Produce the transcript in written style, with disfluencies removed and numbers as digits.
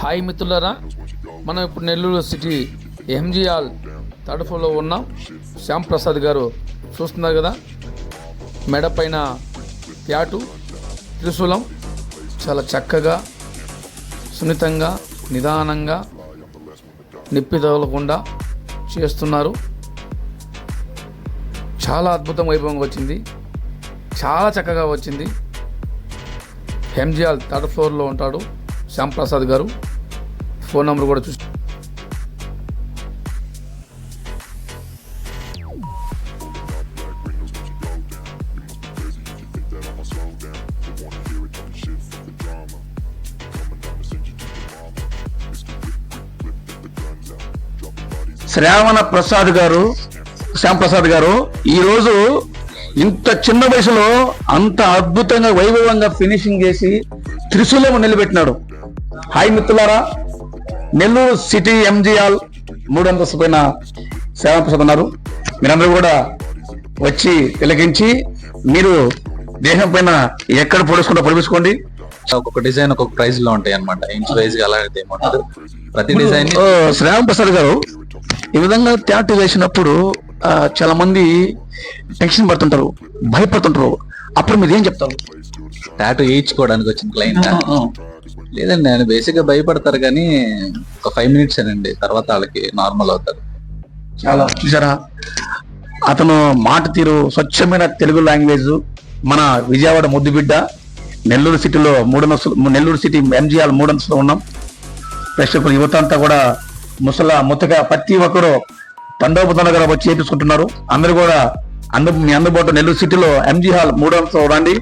Hi మిత్రులారా, మనం ఇప్పుడు Nellore city MG hall third ఫ్లోర్లో ఉన్నాం. శ్యామ్ ప్రసాద్ గారు చూస్తున్నారు కదా, మెడ పైన ప్యాటు త్రిశూలం చాలా చక్కగా సున్నితంగా నిదానంగా నిప్పి తగలకుండా చేస్తున్నారు. చాలా అద్భుతం వైభవంగా వచ్చింది, చాలా చక్కగా వచ్చింది. ఎంజీ హాల్ థర్డ్ ఫ్లోర్లో ఉంటాడు శ్యామ్ ప్రసాద్ గారు. ఫోన్ నెంబర్ కూడా చూసి శ్రావణ ప్రసాద్ గారు, శ్యామ్ ప్రసాద్ గారు ఈరోజు ఇంత చిన్న వయసులో అంత అద్భుతంగా వైభవంగా ఫినిషింగ్ చేసి త్రిశూలం నిలబెట్టినాడు. హాయ్ మిత్రులారా, నెల్లూరు సిటీ ఎంజీ హాల్ 3 అంతస్తు పైన శ్రావణ ప్రసాద్ ఉన్నారు. మీరందరూ కూడా వచ్చి తిలకించి మీరు దేహం పైన ఎక్కడ పొడుచుకోండి. ఒక్కొక్క డిజైన్ ఒక్కొక్క ప్రైస్ లో ఉంటాయి అనమాట. ఇంచ్ వైజ్ గా అలాగే ఏమంటారు ప్రతి డిజైన్. శ్రావణ ప్రసాద్ గారు ఈ విధంగా టాటూ వేసినప్పుడు చాలా మంది టెన్షన్ పడుతుంటారు, భయపడుతుంటారు. అప్పుడు మీరు ఏం చెప్తారు? టాటూ వేయించుకోవడానికి వచ్చిన క్లయింట్ లేదండి, ఆయన బేసిక్ గా భయపడతారు కానీ ఒక 5 minutes అండి, తర్వాత వాళ్ళకి నార్మల్ అవుతారు. చాలా చూసారా, అతను మాట తీరు, స్వచ్ఛమైన తెలుగు లాంగ్వేజ్. మన విజయవాడ ముద్దుబిడ్డ, నెల్లూరు సిటీలో నెల్లూరు సిటీ ఎంజీ హాల్ 3 అంతస్తులో ఉన్నాం. ప్రేక్షకులు యువత అంతా కూడా ముత్తగా ప్రతి ఒక్కరు తండోపతండగా వచ్చి చేపించుకుంటున్నారు. అందరూ కూడా మీ అందుబాటులో నెల్లూరు సిటీలో ఎంజీ హాల్ 3 అంతస్తులో రండి.